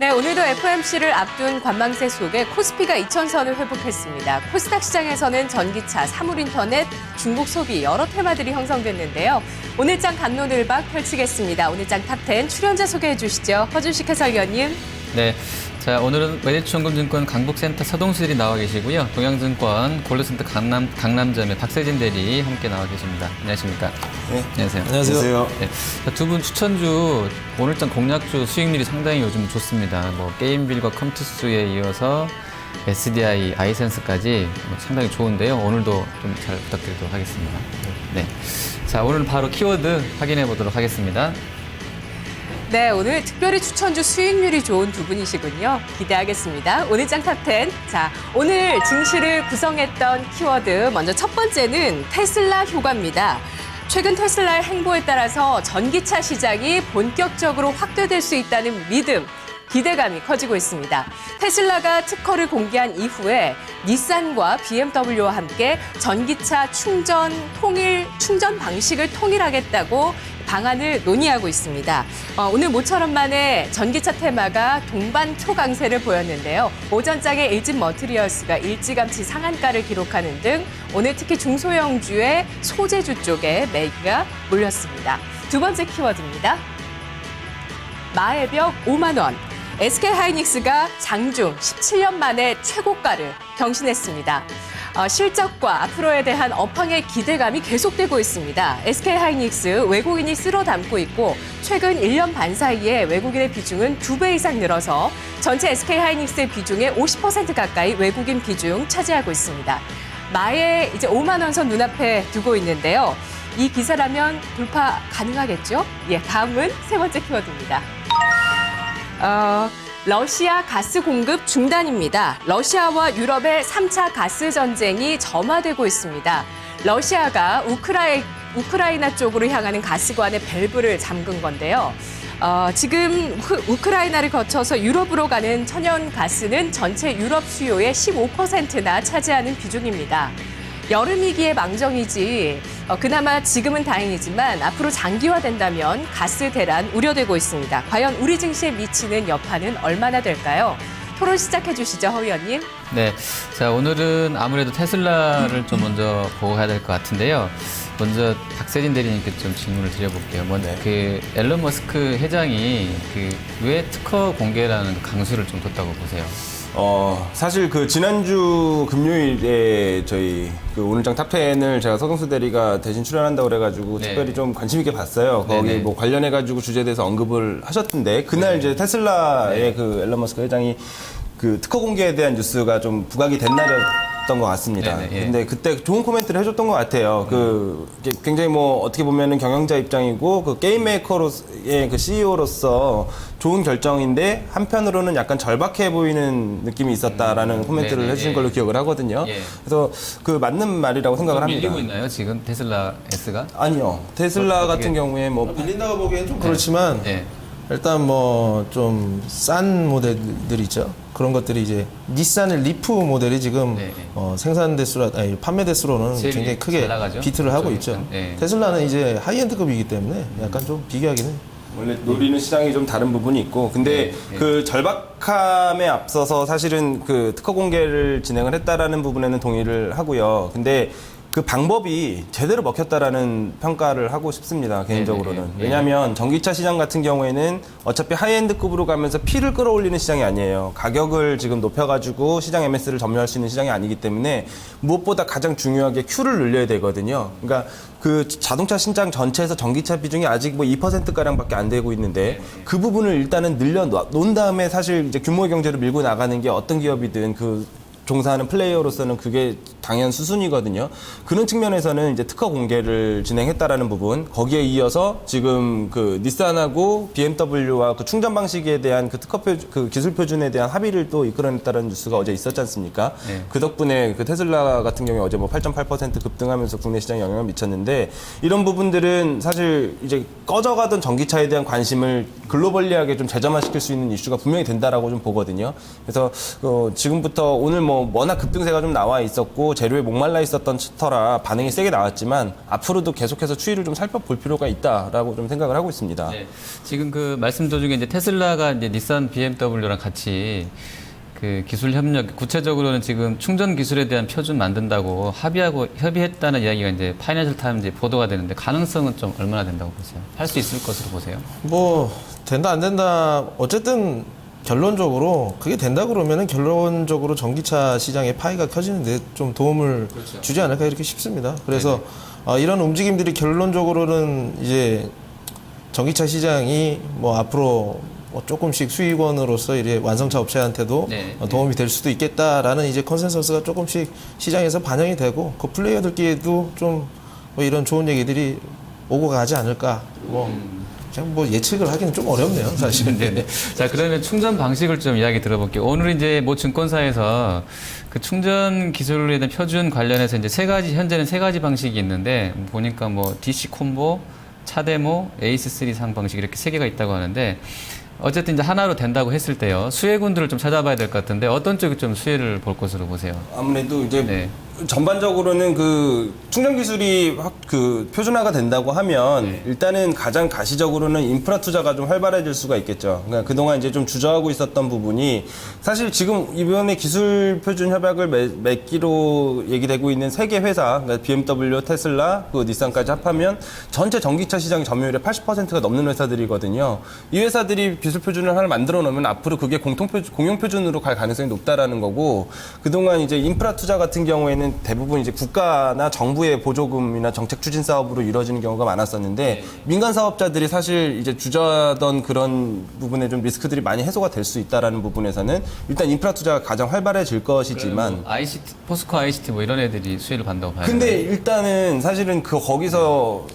네, 오늘도 FOMC를 앞둔 관망세 속에 코스피가 2,000선을 회복했습니다. 코스닥 시장에서는 전기차, 사물인터넷, 중국 소비 여러 테마들이 형성됐는데요. 오늘장 갑론을박 펼치겠습니다. 오늘장 탑10 출연자 소개해 주시죠. 허준식 해설위원님. 네, 자 오늘은 메리츠연금증권 강북센터 서동수들이 나와 계시고요. 동양증권 골드센터 강남점의 박세진 대리 함께 나와 계십니다. 안녕하십니까? 네. 안녕하세요. 안녕하세요. 네, 두 분 추천주 오늘장 공략주 수익률이 상당히 요즘 좋습니다. 뭐 게임빌과 컴투스에 이어서 SDI, 아이센스까지 상당히 좋은데요. 오늘도 좀 잘 부탁드리도록 하겠습니다. 네, 자 오늘은 바로 키워드 확인해 보도록 하겠습니다. 네, 오늘 특별히 추천주 수익률이 좋은 두 분이시군요. 기대하겠습니다. 오늘장 탑10. 자, 오늘 증시를 구성했던 키워드 먼저 첫 번째는 테슬라 효과입니다. 최근 테슬라의 행보에 따라서 전기차 시장이 본격적으로 확대될 수 있다는 믿음, 기대감이 커지고 있습니다. 테슬라가 특허를 공개한 이후에 닛산과 BMW와 함께 전기차 충전 방식을 통일하겠다고 방안을 논의하고 있습니다. 오늘 모처럼 만에 전기차 테마가 동반 초강세를 보였는데요. 오전장에 일진 머티리얼스가 일찌감치 상한가를 기록하는 등 오늘 특히 중소형주의 소재주 쪽에 매기가 몰렸습니다. 두 번째 키워드입니다. 마의 벽 5만 원. SK하이닉스가 장중 17년 만에 최고가를 경신했습니다. 실적과 앞으로에 대한 업황의 기대감이 계속되고 있습니다. SK하이닉스 외국인이 쓸어 담고 있고 최근 1년 반 사이에 외국인의 비중은 2배 이상 늘어서 전체 SK하이닉스의 비중의 50% 가까이 외국인 비중 차지하고 있습니다. 마에 이제 5만 원 선 눈앞에 두고 있는데요. 이 기세라면 돌파 가능하겠죠? 예, 다음은 세 번째 키워드입니다. 러시아 가스 공급 중단입니다. 러시아와 유럽의 3차 가스 전쟁이 점화되고 있습니다. 러시아가 우크라이나 쪽으로 향하는 가스관의 밸브를 잠근 건데요. 지금 우크라이나를 거쳐서 유럽으로 가는 천연 가스는 전체 유럽 수요의 15%나 차지하는 비중입니다. 여름이기에 망정이지 그나마 지금은 다행이지만 앞으로 장기화된다면 가스 대란 우려되고 있습니다. 과연 우리 증시에 미치는 여파는 얼마나 될까요? 토론 시작해 주시죠, 허 의원님. 네, 자 오늘은 아무래도 테슬라를 좀 먼저 보고 가야 될 것 같은데요. 먼저 박세진 대리님께 좀 질문을 드려볼게요. 먼저 그 앨런 머스크 회장이 왜 특허 공개라는 강수를 좀 뒀다고 보세요? 사실 지난주 금요일에 저희 오늘장 탑10을 제가 서경수 대리가 대신 출연한다고 그래가지고 네. 특별히 좀 관심 있게 봤어요. 거기 네네. 뭐 관련해가지고 주제에 대해서 언급을 하셨던데 그날 네. 이제 테슬라의 네. 앨런 머스크 회장이 특허 공개에 대한 뉴스가 좀 부각이 된 날이었던 것 같습니다. 네네, 예. 근데 그때 좋은 코멘트를 해줬던 것 같아요. 이게 굉장히 어떻게 보면은 경영자 입장이고 게임 메이커로의 CEO로서 좋은 결정인데 한편으로는 약간 절박해 보이는 느낌이 있었다라는 코멘트를 네네, 해주신 예. 걸로 기억을 하거든요. 예. 그래서 맞는 말이라고 생각을 합니다. 밀리고 있나요 지금 테슬라 S가? 아니요. 테슬라 어떻게- 같은 경우에 밀린다고 보기엔 좀 그렇지만 네. 일단 좀 싼 모델들 있죠. 그런 것들이 이제 닛산의 리프 모델이 지금 네, 네. 생산 대수라 판매 대수로는 제일 굉장히 잘 크게 나가죠? 비트를 하고 그쪽이 있죠. 일단, 네. 테슬라는 이제 하이엔드급이기 때문에 약간 좀 비교하기는 원래 노리는 시장이 좀 다른 부분이 있고 근데 네. 절박함에 앞서서 사실은 특허 공개를 진행을 했다라는 부분에는 동의를 하고요. 근데 그 방법이 제대로 먹혔다라는 평가를 하고 싶습니다, 개인적으로는. 네. 왜냐하면 전기차 시장 같은 경우에는 어차피 하이엔드급으로 가면서 피를 끌어올리는 시장이 아니에요. 가격을 지금 높여가지고 시장 MS를 점유할 수 있는 시장이 아니기 때문에 무엇보다 가장 중요하게 Q를 늘려야 되거든요. 그러니까 자동차 시장 전체에서 전기차 비중이 아직 2%가량밖에 안 되고 있는데 그 부분을 일단은 늘려놓은 다음에 사실 이제 규모의 경제를 밀고 나가는 게 어떤 기업이든 종사하는 플레이어로서는 그게 당연 수순이거든요. 그런 측면에서는 이제 특허 공개를 진행했다라는 부분, 거기에 이어서 지금 닛산하고 BMW와 충전 방식에 대한 기술 표준에 대한 합의를 또 이끌어냈다는 뉴스가 어제 있었지 않습니까? 네. 그 덕분에 테슬라 같은 경우에 어제 8.8% 급등하면서 국내 시장에 영향을 미쳤는데 이런 부분들은 사실 이제 꺼져가던 전기차에 대한 관심을 글로벌리하게 좀 재점화시킬 수 있는 이슈가 분명히 된다라고 좀 보거든요. 그래서 지금부터 오늘 뭐 워낙 급등세가 좀 나와 있었고 재료에 목말라 있었던 터라 반응이 세게 나왔지만 앞으로도 계속해서 추이를 좀 살펴볼 필요가 있다라고 좀 생각을 하고 있습니다. 네. 지금 그 말씀 도중에 이제 테슬라가 이제 닛산 BMW랑 같이 그 기술 협력, 구체적으로는 지금 충전 기술에 대한 표준 만든다고 협의했다는 이야기가 이제 파이낸셜 타임즈에 보도가 되는데 가능성은 좀 얼마나 된다고 보세요? 할 수 있을 것으로 보세요? 뭐 된다 안 된다 어쨌든 결론적으로 그게 된다 그러면은 결론적으로 전기차 시장의 파이가 커지는데 좀 도움을 주지 않을까 이렇게 싶습니다. 그래서 이런 움직임들이 결론적으로는 이제 전기차 시장이 뭐 앞으로 뭐 조금씩 수익원으로서 이제 완성차 업체한테도 네. 도움이 될 수도 있겠다라는 이제 컨센서스가 조금씩 시장에서 반영이 되고 그 플레이어들끼리도 좀 뭐 이런 좋은 얘기들이 오고 가지 않을까 뭐 그냥 뭐 예측을 하기는 좀 어렵네요 사실은. 네네. 자, 그러면 충전 방식을 좀 이야기 들어볼게요. 오늘 이제 뭐 증권사에서 그 충전 기술에 대한 표준 관련해서 이제 현재는 세 가지 방식이 있는데 보니까 뭐 DC 콤보, 차데모, 에이스3 상 방식 이렇게 세 개가 있다고 하는데 어쨌든 이제 하나로 된다고 했을 때요. 수혜군들을 좀 찾아봐야 될 것 같은데 어떤 쪽이 좀 수혜를 볼 것으로 보세요? 아무래도 이제 네. 전반적으로는 그 충전 기술이 그 표준화가 된다고 하면 일단은 가장 가시적으로는 인프라 투자가 좀 활발해질 수가 있겠죠. 그러니까 그동안 이제 좀 주저하고 있었던 부분이 사실 지금 이번에 기술 표준 협약을 맺기로 얘기되고 있는 세 개 회사, 그러니까 BMW, 테슬라, 그 닛산까지 합하면 전체 전기차 시장 점유율의 80%가 넘는 회사들이거든요. 이 회사들이 기술 표준을 하나 만들어 놓으면 앞으로 그게 공용 표준으로 갈 가능성이 높다라는 거고 그동안 이제 인프라 투자 같은 경우에는 대부분 이제 국가나 정부의 보조금이나 정책 추진 사업으로 이루어지는 경우가 많았었는데 민간 사업자들이 사실 이제 주저하던 그런 부분에 좀 리스크들이 많이 해소가 될 수 있다라는 부분에서는 일단 인프라 투자가 가장 활발해질 것이지만 ICT, 포스코 ICT 뭐 이런 애들이 수혜를 받는다고 봐요. 근데 일단은 사실은 거기서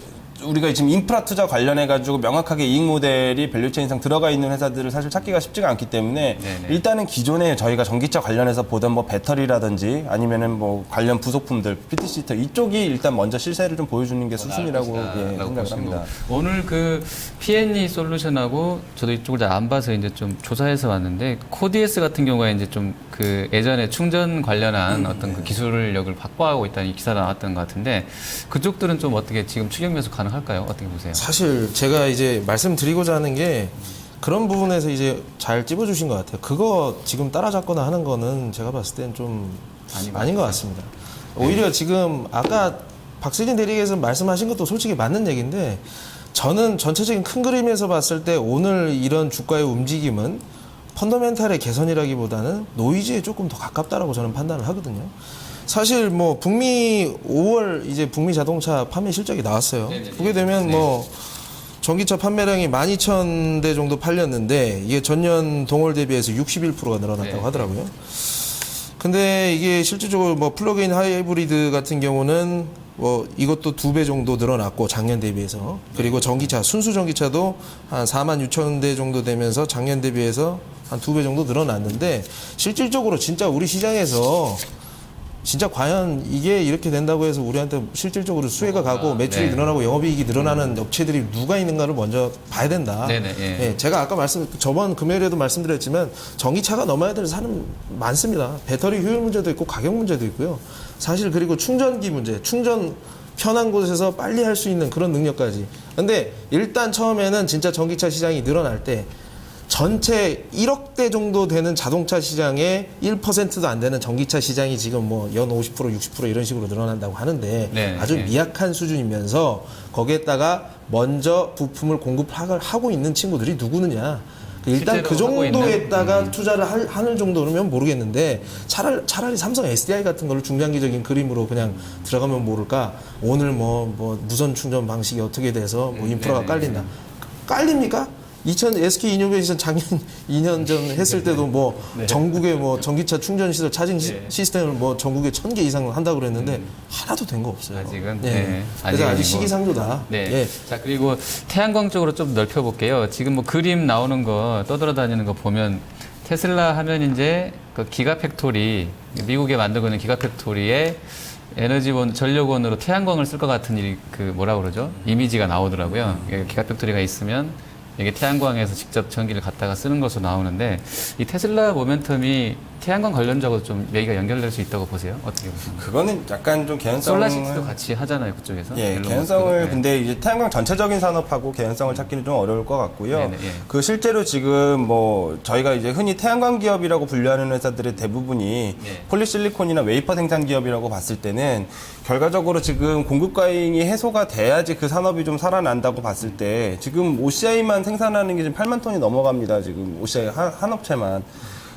우리가 지금 인프라 투자 관련해가지고 명확하게 이익 모델이 밸류체인 이상 들어가 있는 회사들을 사실 찾기가 쉽지가 않기 때문에 네네. 일단은 기존에 저희가 전기차 관련해서 보던 뭐 배터리라든지 아니면은 뭐 관련 부속품들, PTC 이쪽이 일단 먼저 실세를 좀 보여주는 게 수순이라고 생각을 합니다. 오늘 그 P&E 솔루션하고 저도 이쪽을 잘 안 봐서 이제 좀 조사해서 왔는데 코디에스 같은 경우에 이제 좀 그 예전에 충전 관련한 어떤 그 기술력을 확보하고 있다는 기사가 나왔던 것 같은데 그쪽들은 좀 어떻게 지금 추격 매수 가능할까요? 어떻게 보세요? 사실 제가 이제 말씀드리고자 하는 게 그런 부분에서 이제 잘 찝어주신 것 같아요. 그거 지금 따라잡거나 하는 거는 제가 봤을 땐 좀 아닌 것 같습니다. 오히려 지금 아까 박세진 대리께서 말씀하신 것도 솔직히 맞는 얘기인데 저는 전체적인 큰 그림에서 봤을 때 오늘 이런 주가의 움직임은 펀더멘탈의 개선이라기보다는 노이즈에 조금 더 가깝다라고 저는 판단을 하거든요. 사실 뭐 북미 5월 이제 북미 자동차 판매 실적이 나왔어요. 보게 되면 뭐 전기차 판매량이 12,000대 정도 팔렸는데 이게 전년 동월 대비해서 61%가 늘어났다고 하더라고요. 근데 이게 실질적으로 뭐 플러그인 하이브리드 같은 경우는 뭐 이것도 2배 정도 늘어났고 작년 대비해서 그리고 전기차 순수 전기차도 한 46,000대 정도 되면서 작년 대비해서 한 2배 정도 늘어났는데 실질적으로 진짜 우리 시장에서 진짜 과연 이게 이렇게 된다고 해서 우리한테 실질적으로 수혜가 가고 매출이 늘어나고 영업이익이 늘어나는 업체들이 누가 있는가를 먼저 봐야 된다. 예, 제가 아까 저번 금요일에도 말씀드렸지만 전기차가 넘어야 될 산은 많습니다. 배터리 효율 문제도 있고 가격 문제도 있고요. 사실 그리고 충전기 문제, 충전 편한 곳에서 빨리 할 수 있는 그런 능력까지. 근데 일단 처음에는 진짜 전기차 시장이 늘어날 때 전체 1억 대 정도 되는 자동차 시장의 1%도 안 되는 전기차 시장이 지금 뭐 연 50%, 60% 이런 식으로 늘어난다고 하는데 아주 미약한 수준이면서 거기에다가 먼저 부품을 공급하고 있는 친구들이 누구느냐. 일단 그 정도에다가 투자를 하는 정도면 모르겠는데 차라리 삼성 SDI 같은 걸로 중장기적인 그림으로 그냥 들어가면 모를까. 오늘 뭐 무선 충전 방식이 어떻게 돼서 뭐 인프라가 깔린다. 깔립니까? SK 이노베이션 작년 2년 전 했을 때도 뭐 전국에 뭐 전기차 충전 시설 차징 시스템을 뭐 전국에 1,000개 이상 한다고 그랬는데 하나도 된 거 없어요. 아직은 그래서 아직 시기상조다. 자, 그리고 태양광 쪽으로 좀 넓혀볼게요. 지금 뭐 그림 나오는 거 떠돌아다니는 거 보면 테슬라 하면 이제 그 기가팩토리 미국에 만들고 있는 기가팩토리에 에너지원 전력원으로 태양광을 쓸 것 같은 일이 그 뭐라 그러죠? 이미지가 나오더라고요. 기가팩토리가 있으면 이게 태양광에서 직접 전기를 갖다가 쓰는 것으로 나오는데 이 테슬라 모멘텀이 태양광 관련적으로 좀 얘기가 연결될 수 있다고 보세요? 어떻게 보세요? 그거는 약간 좀 개연성을 솔라시티도 같이 하잖아요, 그쪽에서. 예, 앨런 개연성을 머스크도. 근데 이제 태양광 전체적인 산업하고 개연성을 찾기는 좀 어려울 것 같고요. 네네, 예. 그 실제로 지금 뭐 저희가 이제 흔히 태양광 기업이라고 분류하는 회사들의 대부분이 예. 폴리실리콘이나 웨이퍼 생산 기업이라고 봤을 때는 결과적으로 지금 공급 과잉이 해소가 돼야지 그 산업이 좀 살아난다고 봤을 때 지금 OCI만 생산하는 게 지금 8만 톤이 넘어갑니다. 지금 OCI 한 업체만.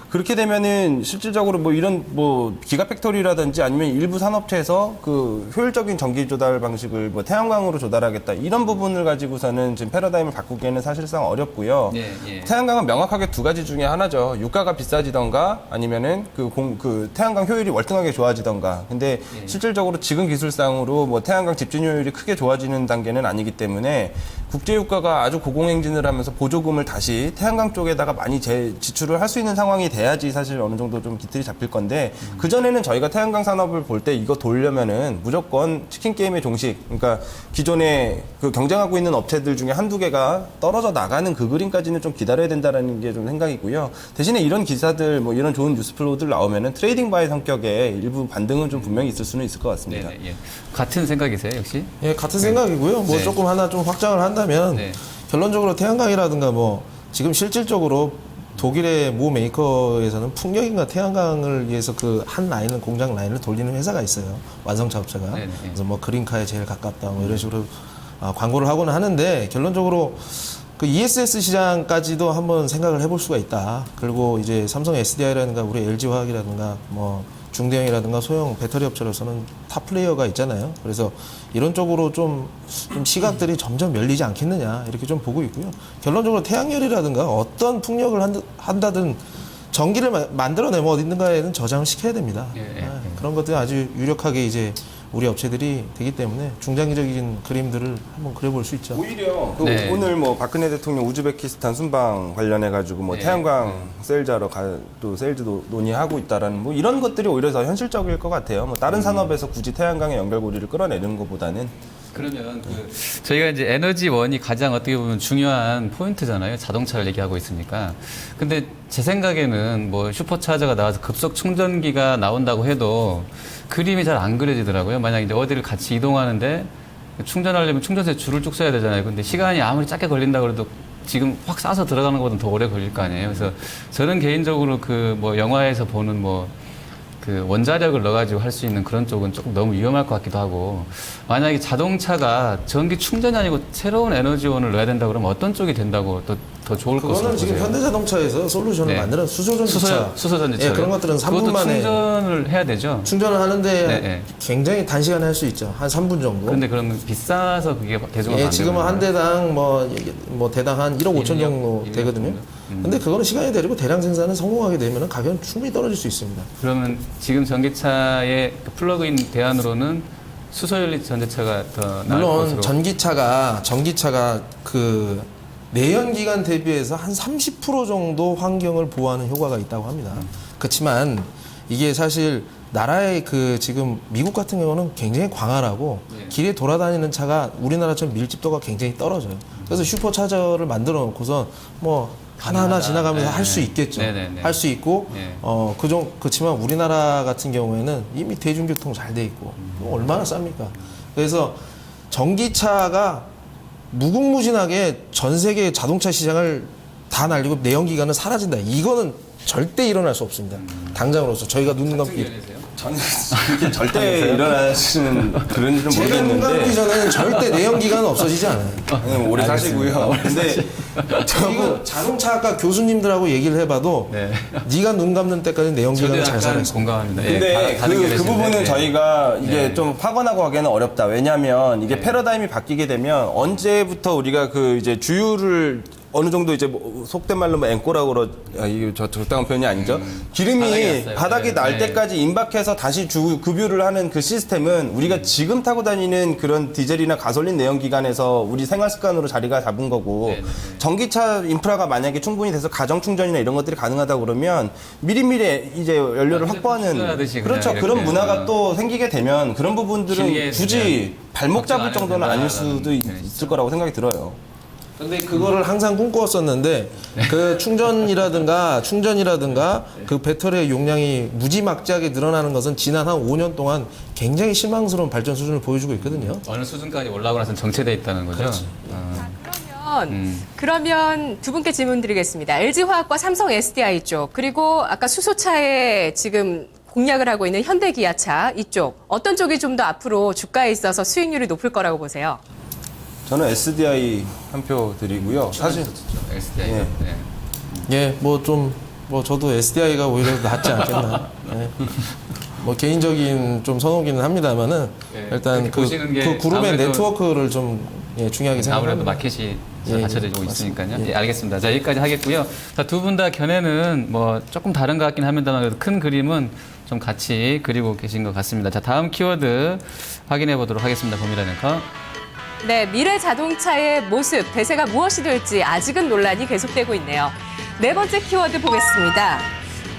그렇게 되면은 실질적으로 뭐 이런 뭐 기가 팩토리라든지 아니면 일부 산업체에서 그 효율적인 전기 조달 방식을 뭐 태양광으로 조달하겠다 이런 부분을 가지고서는 지금 패러다임을 바꾸기에는 사실상 어렵고요. 예, 예. 태양광은 명확하게 두 가지 중에 하나죠. 유가가 비싸지던가 아니면은 그 태양광 효율이 월등하게 좋아지던가. 근데 실질적으로 지금 기술상으로 뭐 태양광 집중 효율이 크게 좋아지는 단계는 아니기 때문에 국제 유가가 아주 고공행진을 하면서 보조금을 다시 태양광 쪽에다가 많이 지출을 할 수 있는 상황이 돼야지 사실 어느 정도 좀 기틀이 잡힐 건데 그전에는 저희가 태양광 산업을 볼 때 이거 돌려면은 무조건 치킨 게임의 종식 그러니까 기존에 그 경쟁하고 있는 업체들 중에 한두 개가 떨어져 나가는 그 그림까지는 좀 기다려야 된다라는 게 좀 생각이고요. 대신에 이런 기사들 뭐 이런 좋은 뉴스 플로우들 나오면은 트레이딩 바이 성격의 일부 반등은 좀 분명히 있을 수는 있을 것 같습니다. 네네, 예. 같은 생각이세요, 역시? 예, 같은 생각이고요. 뭐 네. 조금 하나 좀 확장을 한다면 네. 결론적으로 태양광이라든가 뭐 지금 실질적으로 독일의 모 메이커에서는 풍력인가 태양광을 위해서 그 한 라인을 공장 라인을 돌리는 회사가 있어요. 완성차 업체가. 네네. 그래서 뭐 그린카에 제일 가깝다 뭐 이런 식으로 광고를 하고는 하는데 결론적으로 그 ESS 시장까지도 한번 생각을 해볼 수가 있다. 그리고 이제 삼성 SDI라든가 우리 LG화학이라든가 뭐 중대형이라든가 소형 배터리 업체로서는 탑 플레이어가 있잖아요. 그래서 이런 쪽으로 좀 시각들이 점점 열리지 않겠느냐 이렇게 좀 보고 있고요. 결론적으로 태양열이라든가 어떤 풍력을 한다든 전기를 만들어내면 어딘가에는 저장을 시켜야 됩니다. 예. 그런 것들이 아주 유력하게 이제 우리 업체들이 되기 때문에 중장기적인 그림들을 한번 그려볼 수 있죠. 오히려 그 네. 오늘 뭐 박근혜 대통령 우즈베키스탄 순방 관련해 가지고 뭐 네. 태양광 셀자로 또 셀즈도 논의하고 있다라는 뭐 이런 것들이 오히려 더 현실적일 것 같아요. 뭐 다른 산업에서 굳이 태양광의 연결고리를 끌어내는 것보다는 그러면 저희가 이제 에너지원이 가장 어떻게 보면 중요한 포인트잖아요. 자동차를 얘기하고 있으니까. 근데 제 생각에는 뭐 슈퍼차저가 나와서 급속 충전기가 나온다고 해도 그림이 잘 안 그려지더라고요. 만약 이제 어디를 같이 이동하는데 충전하려면 충전소에 줄을 쭉 서야 되잖아요. 근데 시간이 아무리 짧게 걸린다 그래도 지금 확 싸서 들어가는 것보다 더 오래 걸릴 거 아니에요. 그래서 저는 개인적으로 그 뭐 영화에서 보는 뭐 그 원자력을 넣어가지고 할 수 있는 그런 쪽은 조금 너무 위험할 것 같기도 하고 만약에 자동차가 전기 충전이 아니고 새로운 에너지원을 넣어야 된다 그러면 어떤 쪽이 된다고 더 좋을 것으로 그거는 보세요? 지금 현대자동차에서 솔루션을 네. 만드는 수소전지차. 수소전지차. 예, 그런 것들은 3분 그것도 만에 충전을 해야 되죠. 충전을 하는데 네, 네. 굉장히 단시간에 할 수 있죠. 한 3분 정도. 그런데 그러면 비싸서 그게 대중화가 예, 안 지금은 되는 한 대당 뭐 대당 한 1억 5천 정도 1억 되거든요. 정도? 근데 그거는 시간이 되고 대량 생산을 성공하게 되면 가격은 충분히 떨어질 수 있습니다. 그러면 지금 전기차의 그 플러그인 대안으로는 수소연료 전자차가 더 나을 물론 것으로. 전기차가 그 내연 기관 대비해서 한 30% 정도 환경을 보호하는 효과가 있다고 합니다. 그렇지만 이게 사실 나라의 그 지금 미국 같은 경우는 굉장히 광활하고 네. 길에 돌아다니는 차가 우리나라처럼 밀집도가 굉장히 떨어져요. 그래서 슈퍼차저를 만들어 놓고서 뭐 하나하나 지나가면서 네. 할 수 있겠죠. 네네네. 할 수 있고 네. 그렇지만 우리나라 같은 경우에는 이미 대중교통 잘 돼 있고 얼마나 쌉니까? 그래서 전기차가 무궁무진하게 전 세계 자동차 시장을 다 날리고 내연기관은 사라진다. 이거는 절대 일어날 수 없습니다. 당장으로서 저희가 눈 감기 저는 그렇게 절대 일어나시는 그런지는 제가 눈 감기 모르겠는데 전에는 절대 내연기관은 없어지지 않아요. 오래 사시고요. 근데 이거 자동차 아까 교수님들하고 얘기를 해봐도 네. 네가 눈 감는 때까지 저도 내연기관은 잘 약간 살아있어. 공감합니다. 예, 근데 다른 그 계열이신데. 부분은 네. 저희가 이게 네. 좀 확언하고 하기에는 어렵다. 왜냐하면 이게 네. 패러다임이 바뀌게 되면 언제부터 우리가 그 이제 주유를 어느 정도 이제 뭐 속된 말로 뭐 앵꼬라고 이게 저 적당한 표현이 아니죠. 기름이 바닥에 바닥에 네. 날 네. 때까지 임박해서 다시 급유를 하는 그 시스템은 우리가 지금 타고 다니는 그런 디젤이나 가솔린 내연기관에서 우리 생활 습관으로 자리가 잡은 거고 네, 네, 네. 전기차 인프라가 만약에 충분히 돼서 가정 충전이나 이런 것들이 가능하다 그러면 미리미리 이제 연료를 확보하는 충전하듯이 그렇죠. 그냥 그런 이렇게. 문화가 또 생기게 되면 그런 부분들은 길게 굳이 그냥 발목 잡을 걱정 안 정도는 해도 아닐 수도 된다라는 있을 거라고 생각이 들어요. 근데 그거를 항상 꿈꾸었었는데 그 충전이라든가 그 배터리의 용량이 무지막지하게 늘어나는 것은 지난 한 5년 동안 굉장히 실망스러운 발전 수준을 보여주고 있거든요. 어느 수준까지 올라오고 나서는 정체돼 있다는 거죠. 그러면 두 분께 질문 드리겠습니다. LG화학과 삼성 SDI 쪽, 그리고 아까 수소차에 지금 공략을 하고 있는 현대기아차 이쪽, 어떤 쪽이 좀 더 앞으로 주가에 있어서 수익률이 높을 거라고 보세요? 저는 SDI 한 표 드리고요. 사실 SDI. 예. 네. 예, 저도 SDI가 오히려 낫지 않겠나. 예. 뭐 개인적인 좀 선호기는 합니다만은 네, 일단 그렇게 보시는 게 그 그룹의 아무래도- 네트워크를 좀 중요하게 아무래도 생각합니다. 마켓이 예, 받쳐지고 예, 있으니까요. 맞습니다. 예, 알겠습니다. 자, 여기까지 하겠고요. 자, 두 분 다 견해는 뭐 조금 다른 것 같긴 합니다만 그래도 큰 그림은 좀 같이 그리고 계신 것 같습니다. 자, 다음 키워드 확인해 보도록 하겠습니다. 봄이라는 거. 네, 미래 자동차의 모습, 대세가 무엇이 될지 아직은 논란이 계속되고 있네요. 네 번째 키워드 보겠습니다.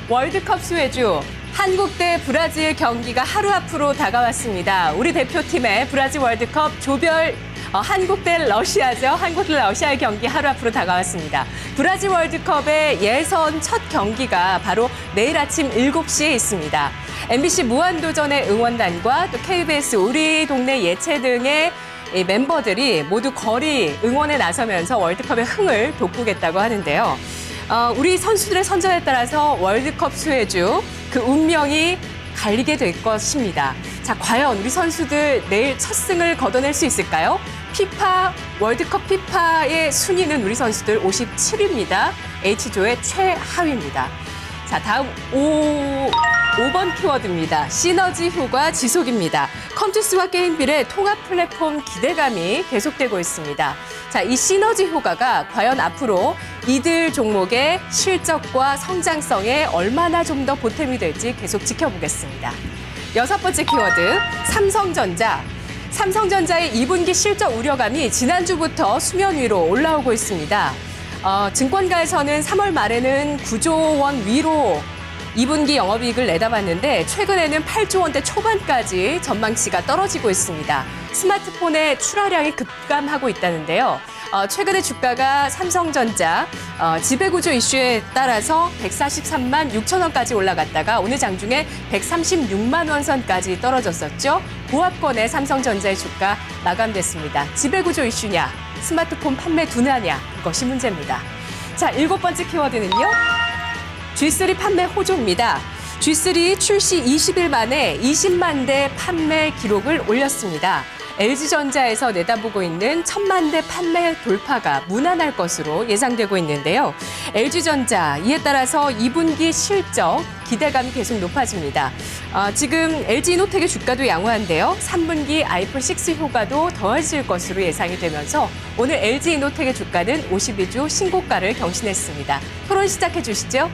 월드컵 수혜주, 한국 대 브라질 경기가 하루 앞으로 다가왔습니다. 우리 대표팀의 브라질 월드컵 조별 한국 대 러시아죠. 한국 대 러시아의 경기 하루 앞으로 다가왔습니다. 브라질 월드컵의 예선 첫 경기가 바로 내일 아침 7시에 있습니다. MBC 무한도전의 응원단과 또 KBS 우리 동네 예체 등의 이 멤버들이 모두 거리 응원에 나서면서 월드컵의 흥을 돋구겠다고 하는데요. 우리 선수들의 선전에 따라서 월드컵 수혜주 그 운명이 갈리게 될 것입니다. 자, 과연 우리 선수들 내일 첫 승을 거둬낼 수 있을까요? 월드컵 피파의 순위는 우리 선수들 57위입니다. H조의 최하위입니다. 자, 다음 5번 키워드입니다. 시너지 효과 지속입니다. 컴투스와 게임빌의 통합 플랫폼 기대감이 계속되고 있습니다. 자, 이 시너지 효과가 과연 앞으로 이들 종목의 실적과 성장성에 얼마나 좀 더 보탬이 될지 계속 지켜보겠습니다. 여섯 번째 키워드, 삼성전자. 삼성전자의 2분기 실적 우려감이 지난주부터 수면 위로 올라오고 있습니다. 증권가에서는 3월 말에는 9조 원 위로 2분기 영업이익을 내다봤는데 최근에는 8조 원대 초반까지 전망치가 떨어지고 있습니다. 스마트폰의 출하량이 급감하고 있다는데요. 최근에 주가가 삼성전자 지배구조 이슈에 따라서 143만 6천 원까지 올라갔다가 오늘 장중에 136만 원 선까지 떨어졌었죠. 고압권의 삼성전자의 주가 마감됐습니다. 지배구조 이슈냐, 스마트폰 판매 둔화냐, 그것이 문제입니다. 자, 7번째 키워드는요. G3 판매 호조입니다. G3 출시 20일 만에 20만 대 판매 기록을 올렸습니다. LG전자에서 내다보고 있는 1000만 대 판매 돌파가 무난할 것으로 예상되고 있는데요. LG전자 이에 따라서 2분기 실적 기대감이 계속 높아집니다. 지금 LG이노텍의 주가도 양호한데요. 3분기 아이폰 6 효과도 더해질 것으로 예상이 되면서 오늘 LG이노텍의 주가는 52주 신고가를 경신했습니다. 토론 시작해 주시죠.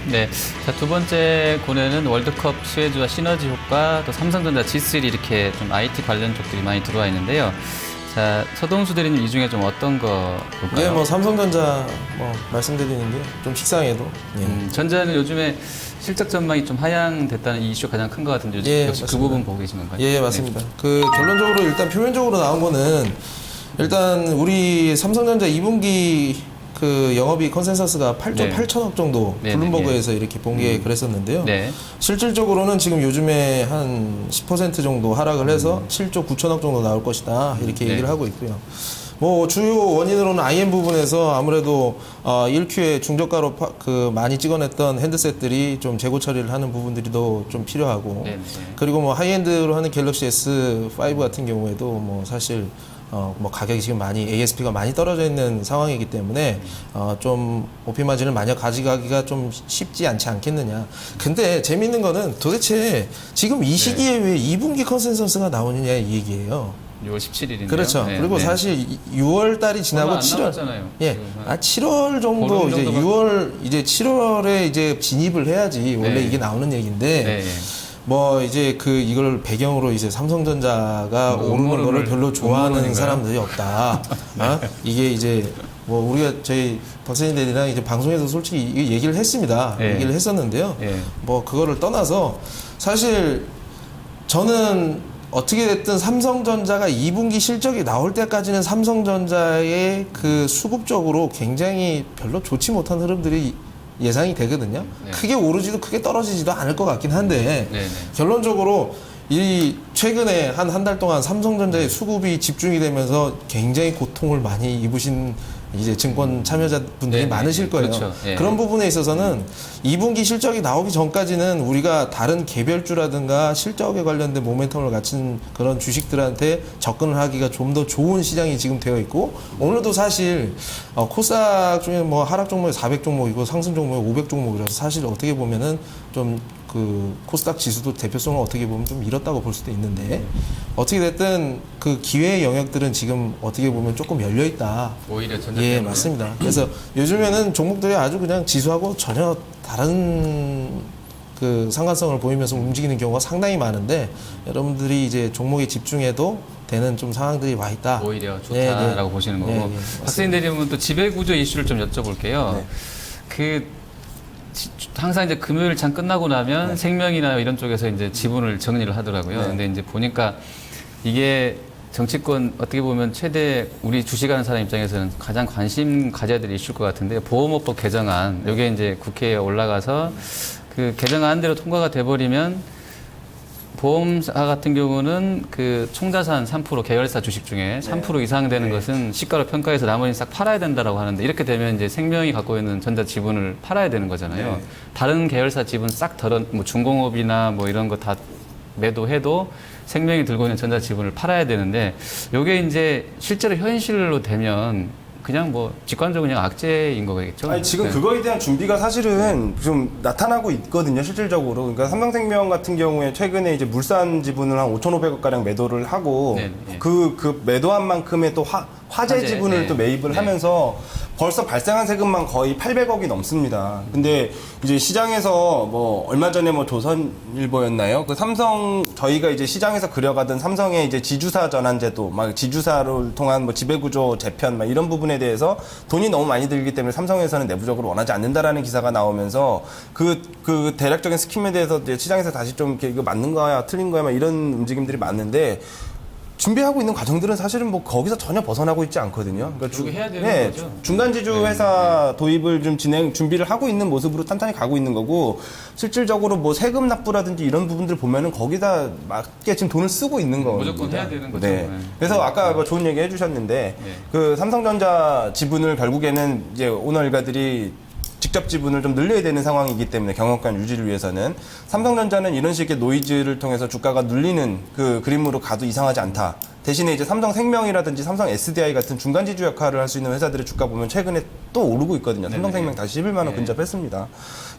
네. 자, 두 번째 고뇌는 월드컵 수혜주와 시너지 효과, 또 삼성전자 G3 이렇게 좀 IT 관련 쪽들이 많이 들어와 있는데요. 자, 서동수 대리님 이 중에 좀 어떤 거 볼까요? 네, 뭐 삼성전자 말씀드리는 게 좀 식상해도 전자는 요즘에 실적 전망이 좀 하향됐다는 이 이슈가 가장 큰 것 같은데 예, 역시 맞습니다. 그 부분 보고 계신 건가요? 예, 맞습니다. 그 결론적으로 일단 표면적으로 나온 거는 일단 우리 삼성전자 2분기 그 영업이익 컨센서스가 8조 네. 8천억 정도 네, 블룸버그에서 이렇게 본 게 그랬었는데요. 네. 실질적으로는 지금 요즘에 한 10% 정도 하락을 해서 7조 9천억 정도 나올 것이다 이렇게 네. 얘기를 하고 있고요. 뭐 주요 원인으로는 IM 부분에서 아무래도 1Q에 중저가로 많이 찍어냈던 핸드셋들이 좀 재고 처리를 하는 부분들이 더 좀 필요하고 네, 네. 그리고 뭐 하이엔드로 하는 갤럭시 S5 같은 경우에도 뭐 사실 뭐 가격이 지금 많이 ASP가 많이 떨어져 있는 상황이기 때문에 좀 OP 마진을 마냥 가져가기가 좀 쉽지 않지 않겠느냐. 근데 재밌는 거는 도대체 지금 이 시기에 왜 2분기 컨센서스가 나오느냐 이 얘기예요. 6월 17일인데요. 그렇죠. 그리고 사실 6월 달이 지나고 얼마 안 7월 남았잖아요. 예. 지금 7월 정도 보름 이제 정도가- 6월 이제 7월에 이제 진입을 해야지 원래 네. 이게 나오는 얘기인데 네. 뭐 이제 이걸 배경으로 이제 삼성전자가 오르는 거를 별로 좋아하는 음모론인가요? 사람들이 없다. 이게 이제 뭐 우리가 저희 박사님 대리랑 이제 방송에서 솔직히 이 얘기를 했습니다. 예. 얘기를 했었는데요. 예. 뭐 그거를 떠나서 사실 저는 어떻게 됐든 삼성전자가 2분기 실적이 나올 때까지는 삼성전자의 그 수급적으로 굉장히 별로 좋지 못한 흐름들이 예상이 되거든요. 네. 크게 오르지도 크게 떨어지지도 않을 것 같긴 한데 네, 네. 결론적으로 이 최근에 한 달 동안 삼성전자의 수급이 집중이 되면서 굉장히 고통을 많이 입으신 이제 증권 참여자분들이 네, 많으실 네, 거예요. 그렇죠. 예. 그런 부분에 있어서는 2분기 실적이 나오기 전까지는 우리가 다른 개별주라든가 실적에 관련된 모멘텀을 갖춘 그런 주식들한테 접근을 하기가 좀 더 좋은 시장이 지금 되어 있고 오늘도 사실 코스닥 중에 뭐 하락 종목이 400 종목이고 상승 종목이 500 종목이라서 사실 어떻게 보면은 좀 그 코스닥 지수도 대표성을 어떻게 보면 좀 잃었다고 볼 수도 있는데 어떻게 됐든 그 기회의 영역들은 지금 어떻게 보면 조금 열려 있다. 오히려 전자 예, 때문에. 맞습니다. 그래서 요즘에는 종목들이 아주 그냥 지수하고 전혀 다른 그 상관성을 보이면서 움직이는 경우가 상당히 많은데 여러분들이 이제 종목에 집중해도 되는 좀 상황들이 와 있다. 오히려 예, 좋다라고 예. 보시는 거고. 예, 예, 박사님 대리면 또 지배구조 이슈를 좀 여쭤볼게요. 네. 항상 이제 금요일 장 끝나고 나면 생명이나 이런 쪽에서 이제 지분을 정리를 하더라고요. 네. 근데 이제 보니까 이게 정치권 어떻게 보면 최대 우리 주식하는 사람 입장에서는 가장 관심 가져야 될 이슈일 것 같은데 보험업법 개정안 이게 이제 국회에 올라가서 그 개정안대로 통과가 돼버리면 보험사 같은 경우는 그 총자산 3% 계열사 주식 중에 3% 이상 되는 것은 시가로 평가해서 나머지는 싹 팔아야 된다라고 하는데 이렇게 되면 이제 생명이 갖고 있는 전자 지분을 팔아야 되는 거잖아요. 네. 다른 계열사 지분 싹 덜어 뭐 중공업이나 뭐 이런 거 다 매도해도 생명이 들고 있는 전자 지분을 팔아야 되는데 이게 이제 실제로 현실로 되면 그냥 뭐 직관적으로 그냥 악재인 거겠죠. 아니, 지금 네. 그거에 대한 준비가 사실은 좀 나타나고 있거든요, 실질적으로. 그러니까 삼성생명 같은 경우에 최근에 이제 물산 지분을 한 5,500억 가량 매도를 하고 네, 네. 그 매도한 만큼의 또 화재 화재, 지분을 네. 또 매입을 네. 하면서 벌써 발생한 세금만 거의 800억이 넘습니다. 근데 이제 시장에서 뭐 얼마 전에 뭐 조선일보였나요? 그 삼성 저희가 이제 시장에서 그려가던 삼성의 이제 지주사 전환제도, 막 지주사를 통한 뭐 지배구조 재편, 막 이런 부분에 대해서 돈이 너무 많이 들기 때문에 삼성에서는 내부적으로 원하지 않는다라는 기사가 나오면서 그 대략적인 스킴에 대해서 이제 시장에서 다시 좀 이렇게 이거 맞는 거야, 틀린 거야, 막 이런 움직임들이 많은데. 준비하고 있는 과정들은 사실은 뭐 거기서 전혀 벗어나고 있지 않거든요. 그러니까 그렇게 해야 되는 거죠. 중간 지주 회사 도입을 좀 준비를 하고 있는 모습으로 탄탄히 가고 있는 거고 실질적으로 뭐 세금 납부라든지 이런 부분들 보면은 거기다 맞게 지금 돈을 쓰고 있는 거거든요. 무조건 해야 되는 거죠. 네. 네. 그래서 아까 뭐 좋은 얘기 해주셨는데 네. 그 삼성전자 지분을 결국에는 이제 오너 일가들이 직접 지분을 좀 늘려야 되는 상황이기 때문에 경영권 유지를 위해서는 삼성전자는 이런 식의 노이즈를 통해서 주가가 눌리는 그 그림으로 가도 이상하지 않다. 대신에 이제 삼성생명이라든지 삼성 SDI 같은 중간 지주 역할을 할 수 있는 회사들의 주가 보면 최근에 또 오르고 있거든요. 삼성생명 다시 11만 원 네. 근접했습니다.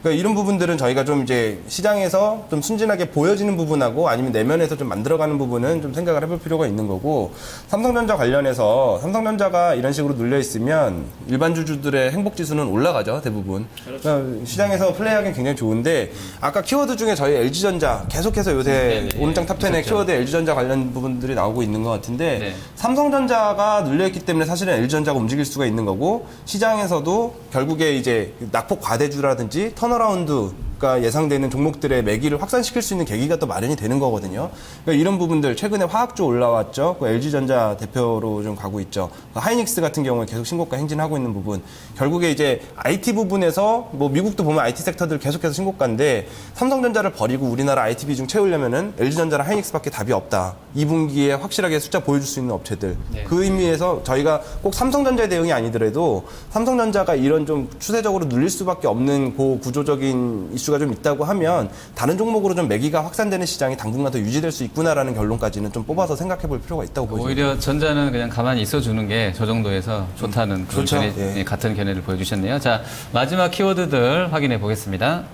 그러니까 이런 부분들은 저희가 좀 이제 시장에서 좀 순진하게 보여지는 부분하고 아니면 내면에서 좀 만들어가는 부분은 좀 생각을 해볼 필요가 있는 거고 삼성전자 관련해서 삼성전자가 이런 식으로 눌려 있으면 일반 주주들의 행복 지수는 올라가죠, 대부분. 그러니까 시장에서 플레이하기는 굉장히 좋은데 아까 키워드 중에 저희 LG전자 계속해서 요새 오늘장 탑10에 키워드 LG전자 관련 부분들이 나오고 있는 것 같은데 네. 삼성전자가 눌려있기 때문에 사실은 LG전자가 움직일 수가 있는 거고 시장에서도 결국에 이제 낙폭 과대주라든지 턴어라운드가 예상되는 종목들의 매기를 확산시킬 수 있는 계기가 또 마련이 되는 거거든요. 그러니까 이런 부분들 최근에 화학주 올라왔죠. 그 LG전자 대표로 좀 가고 있죠. 그 하이닉스 같은 경우에 계속 신고가 행진하고 있는 부분. 결국에 이제 IT 부분에서 뭐 미국도 보면 IT 섹터들 계속해서 신고가인데 삼성전자를 버리고 우리나라 IT 비중 채우려면은 LG전자랑 하이닉스밖에 답이 없다. 2분기에 확실하게 숫자 보여줄 수 있는 업체들. 네. 그 의미에서 저희가 꼭 삼성전자의 대응이 아니더라도 삼성전자가 이런 좀 추세적으로 눌릴 수밖에 없는 구조적인 이슈가 좀 있다고 하면 다른 종목으로 좀 매기가 확산되는 시장이 당분간 더 유지될 수 있구나라는 결론까지는 좀 뽑아서 생각해 볼 필요가 있다고 보입니다. 오히려 전자는 그냥 가만히 있어주는 게 저 정도에서 좋다는 그런 그렇죠. 견해, 예. 같은 견해를 보여주셨네요. 자, 마지막 키워드들 확인해 보겠습니다.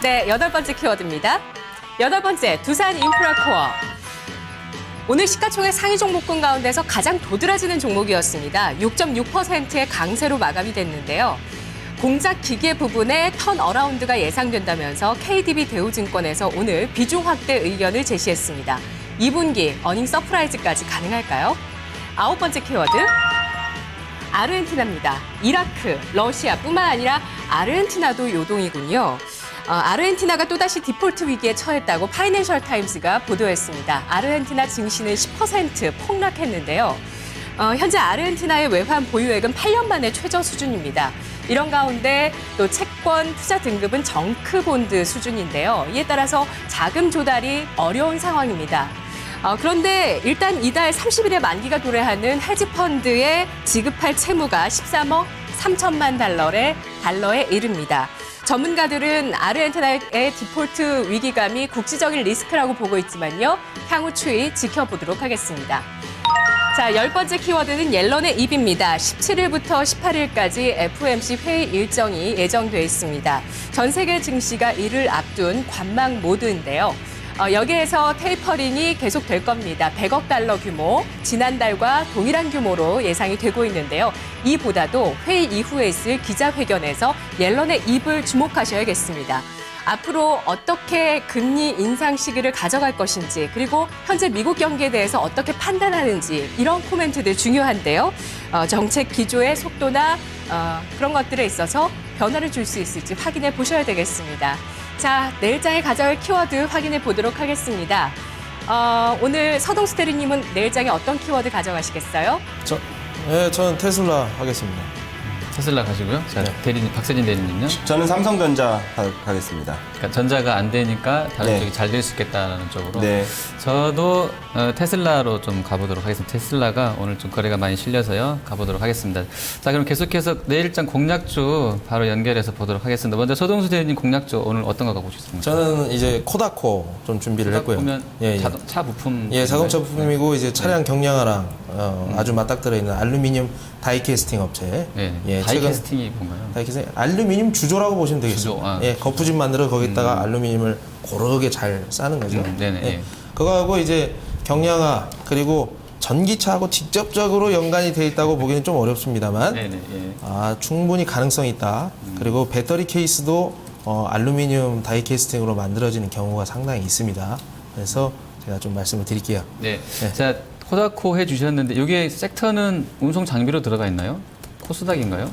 네, 8번째 키워드입니다. 8번째, 두산 인프라코어. 오늘 시가총액 상위 종목군 가운데서 가장 도드라지는 종목이었습니다. 6.6%의 강세로 마감이 됐는데요. 공작 기계 부분에 턴어라운드가 예상된다면서 KDB 대우증권에서 오늘 비중 확대 의견을 제시했습니다. 2분기 어닝 서프라이즈까지 가능할까요? 9번째 키워드. 아르헨티나입니다. 이라크, 러시아뿐만 아니라 아르헨티나도 요동이군요. 아르헨티나가 또다시 디폴트 위기에 처했다고 파이낸셜 타임스가 보도했습니다. 아르헨티나 증시는 10% 폭락했는데요. 현재 아르헨티나의 외환 보유액은 8년 만에 최저 수준입니다. 이런 가운데 또 채권 투자 등급은 정크본드 수준인데요. 이에 따라서 자금 조달이 어려운 상황입니다. 그런데 일단 이달 30일에 만기가 도래하는 헤지펀드에 지급할 채무가 13억 3천만 달러에 이릅니다. 전문가들은 아르헨티나의 디폴트 위기감이 국지적인 리스크라고 보고 있지만요. 향후 추이 지켜보도록 하겠습니다. 자, 10번째 키워드는 옐런의 입입니다. 17일부터 18일까지 FOMC 회의 일정이 예정돼 있습니다. 전 세계 증시가 이를 앞둔 관망 모드인데요. 여기에서 테이퍼링이 계속될 겁니다. 100억 달러 규모, 지난달과 동일한 규모로 예상이 되고 있는데요. 이보다도 회의 이후에 있을 기자회견에서 옐런의 입을 주목하셔야겠습니다. 앞으로 어떻게 금리 인상 시기를 가져갈 것인지, 그리고 현재 미국 경기에 대해서 어떻게 판단하는지, 이런 코멘트들 중요한데요. 정책 기조의 속도나 그런 것들에 있어서 변화를 줄 수 있을지 확인해 보셔야 되겠습니다. 자, 내일장에 가져갈 키워드 확인해 보도록 하겠습니다. 오늘 서동수 대리님은 내일장에 어떤 키워드 가져가시겠어요? 저는 테슬라 하겠습니다. 테슬라 가시고요. 자, 네. 대리님, 박세진 대리님요. 저는 삼성전자 가겠습니다. 그러니까 전자가 안 되니까 다른 네. 쪽이 잘 될 수 있겠다라는 쪽으로. 네. 저도 테슬라로 좀 가보도록 하겠습니다. 테슬라가 오늘 좀 거래가 많이 실려서요. 가보도록 하겠습니다. 자, 그럼 계속해서 내일장 공략주 바로 연결해서 보도록 하겠습니다. 먼저 서동수 대리님 공략주 오늘 어떤 거 갖고 오셨습니까? 저는 이제 코다코 좀 준비를 했고요. 보면 예, 예. 자동차 부품. 예, 자동차 부품이고 이제 차량 경량화랑 아주 맞닥뜨려 있는 알루미늄 다이캐스팅 업체. 네. 예, 다이캐스팅이 뭔가요? 다이캐스팅 알루미늄 주조라고 보시면 되겠습니다. 주조, 아. 예, 거푸집 만들어 거기다가 알루미늄을 고르게 잘 싸는 거죠. 네네. 예. 예. 그거하고 이제 경량화 그리고 전기차하고 직접적으로 연관이 돼 있다고 보기는 좀 어렵습니다만 네네. 예. 충분히 가능성이 있다. 그리고 배터리 케이스도 알루미늄 다이캐스팅으로 만들어지는 경우가 상당히 있습니다. 그래서 제가 좀 말씀을 드릴게요. 네. 네. 자, 코다코 해주셨는데 이게 섹터는 운송 장비로 들어가 있나요? 코스닥인가요?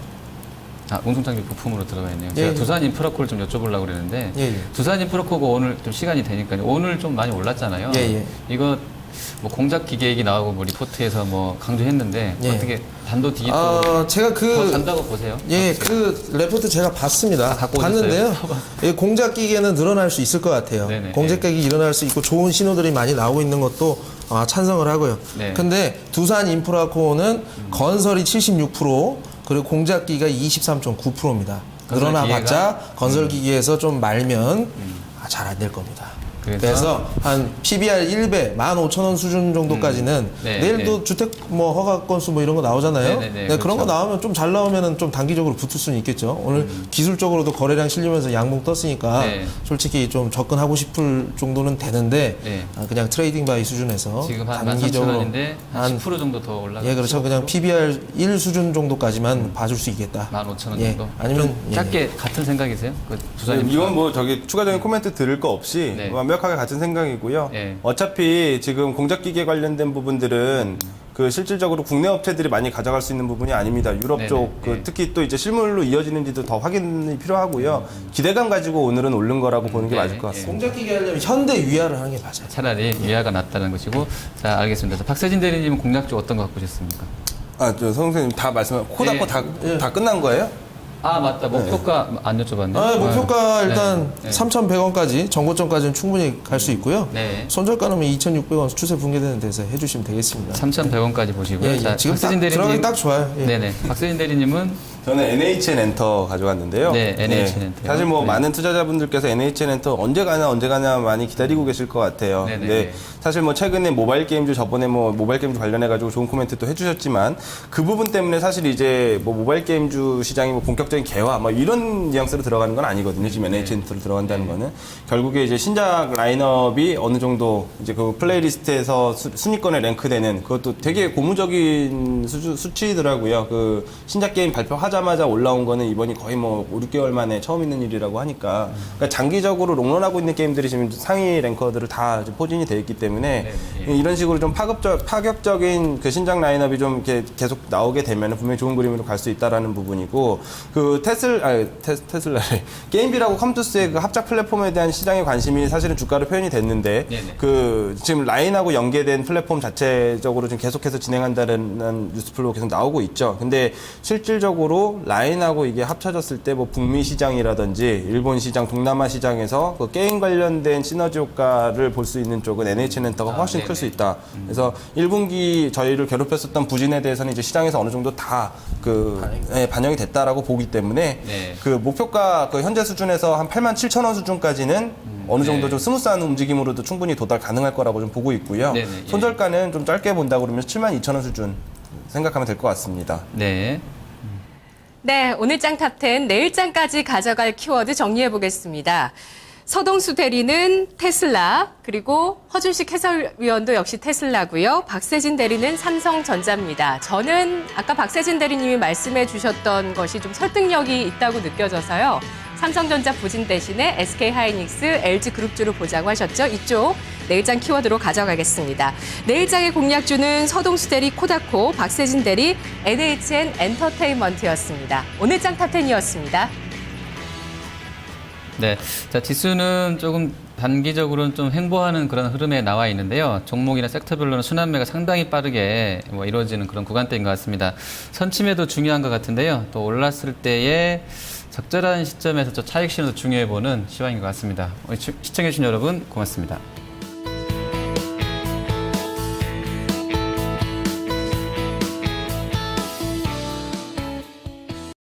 운송 장비 부품으로 들어가 있네요. 제가 예. 두산 인프라코를 좀 여쭤보려고 그랬는데 예, 예. 두산 인프라코가 오늘 좀 시간이 되니까요. 오늘 좀 많이 올랐잖아요. 예, 예. 이거 뭐 공작 기계액이 나오고 뭐 리포트에서 뭐 강조했는데 예. 어떻게 단도 디지털 제가 더 간다고 보세요? 예, 그 레포트 제가 봤습니다. 갖고 봤는데요. 예, 공작 기계는 늘어날 수 있을 것 같아요. 네네, 공작 기계 일어날 수 있고 좋은 신호들이 많이 나오고 있는 것도 찬성을 하고요. 네. 근데 두산 인프라코어는 건설이 76%, 그리고 공작 기가 23.9%입니다. 건설 늘어나봤자 건설 기계에서 좀 말면 잘 안 될 겁니다. 그래서 한 PBR 1배, 15,000원 수준 정도까지는 네, 내일도 네. 주택 뭐 허가 건수 뭐 이런 거 나오잖아요. 네, 네, 네, 그런 그렇죠. 거 나오면 좀 잘 나오면은 좀 단기적으로 붙을 수는 있겠죠. 오늘 기술적으로도 거래량 실리면서 양봉 떴으니까 네. 솔직히 좀 접근하고 싶을 정도는 되는데 네. 그냥 트레이딩 바이 수준에서 지금 한 단기적으로 13,000원인데 한 10% 정도 더 올라가. 예, 그렇죠. 그냥 PBR 1 수준 정도까지만 봐줄 수 있겠다. 15,000원 예, 정도. 아니면 좀 짧게 같은 생각이세요? 그 두산 인프라. 이건 뭐 저기 추가적인 코멘트 들을 거 없이 네. 완벽하게 같은 생각이고요. 네. 어차피 지금 공작기계 관련된 부분들은 그 실질적으로 국내 업체들이 많이 가져갈 수 있는 부분이 아닙니다. 유럽 네네. 쪽, 네. 특히 또 이제 실물로 이어지는지도 더 확인이 필요하고요. 기대감 가지고 오늘은 오른 거라고 보는 게 네. 맞을 것 같습니다. 공작 기계 하려면 현대 위아를 하는 게 맞아요. 차라리 위아가 낫다는 것이고. 자, 알겠습니다. 자, 박세진 대리님은 공략주 어떤 거 갖고 오셨습니까? 저 선생님 다 코다코 네. 다 끝난 거예요? 아, 맞다. 목표가 안 여쭤봤네요. 목표가 일단 네. 3,100원까지 정고점까지는 충분히 갈 수 있고요. 네. 손절가는 2,600원 추세 붕괴되는 데서 해주시면 되겠습니다. 3,100원까지 보시고요. 예, 예. 자, 지금 박세진 들어가기 딱 좋아요. 예. 네네. 박세진 대리님은 저는 NHN 엔터 가져갔는데요. 네, NHN 엔터요. 사실 뭐 네. 많은 투자자분들께서 NHN 엔터 언제 가나 많이 기다리고 계실 것 같아요. 네네. 근데 사실 뭐 최근에 모바일 게임주 저번에 뭐 모바일 게임주 관련해가지고 좋은 코멘트 또 해주셨지만 그 부분 때문에 사실 이제 뭐 모바일 게임주 시장이 뭐 본격적인 개화 뭐 이런 뉘앙스로 들어가는 건 아니거든요. 지금 NHN 엔터로 들어간다는 거는 결국에 이제 신작 라인업이 어느 정도 이제 그 플레이리스트에서 순위권에 랭크되는 그것도 되게 고무적인 수치더라고요. 그 신작 게임 발표하자 들어가자마자 올라온 거는 이번이 거의 뭐 5, 6개월 만에 처음 있는 일이라고 하니까 그러니까 장기적으로 롱런하고 있는 게임들이 지금 상위 랭커들을 다 포진이 되어 있기 때문에 이런 식으로 좀 파격적인 그 신작 라인업이 좀 이렇게 계속 나오게 되면 분명히 좋은 그림으로 갈 수 있다라는 부분이고 그 테슬라 게임빌하고 컴투스의 그 합작 플랫폼에 대한 시장의 관심이 사실은 주가로 표현이 됐는데 그 지금 라인하고 연계된 플랫폼 자체적으로 지금 계속해서 진행한다는 뉴스플로 계속 나오고 있죠. 근데 실질적으로 라인하고 이게 합쳐졌을 때 뭐 북미 시장이라든지 일본 시장, 동남아 시장에서 그 게임 관련된 시너지 효과를 볼 수 있는 쪽은 NH엔터가 훨씬 클 수 있다. 그래서 1분기 저희를 괴롭혔었던 부진에 대해서는 이제 시장에서 어느 정도 다 반영이 됐다라고 보기 때문에 그 목표가 그 현재 수준에서 한 87,000원 수준까지는 어느 정도 좀 스무스한 움직임으로도 충분히 도달 가능할 거라고 좀 보고 있고요. 손절가는 좀 짧게 본다 그러면 72,000원 수준 생각하면 될 것 같습니다. 네. 네, 오늘 장 탑10 내일 장까지 가져갈 키워드 정리해 보겠습니다. 서동수 대리는 테슬라, 그리고 허준식 해설위원도 역시 테슬라고요. 박세진 대리는 삼성전자입니다. 저는 아까 박세진 대리님이 말씀해 주셨던 것이 좀 설득력이 있다고 느껴져서요. 삼성전자 부진 대신에 SK하이닉스, LG그룹주를 보자고 하셨죠. 이쪽 내일장 키워드로 가져가겠습니다. 내일장의 공략주는 서동수 대리 코다코, 박세진 대리 NHN 엔터테인먼트였습니다. 오늘장 탑10이었습니다. 네. 자, 지수는 조금 단기적으로는 좀 횡보하는 그런 흐름에 나와 있는데요. 종목이나 섹터별로는 순환매가 상당히 빠르게 이루어지는 그런 구간대인 것 같습니다. 선침해도 중요한 것 같은데요. 또 올랐을 때의 적절한 시점에서 저 차익 신호도 중요해 보는 시황인 것 같습니다. 시청해주신 여러분 고맙습니다.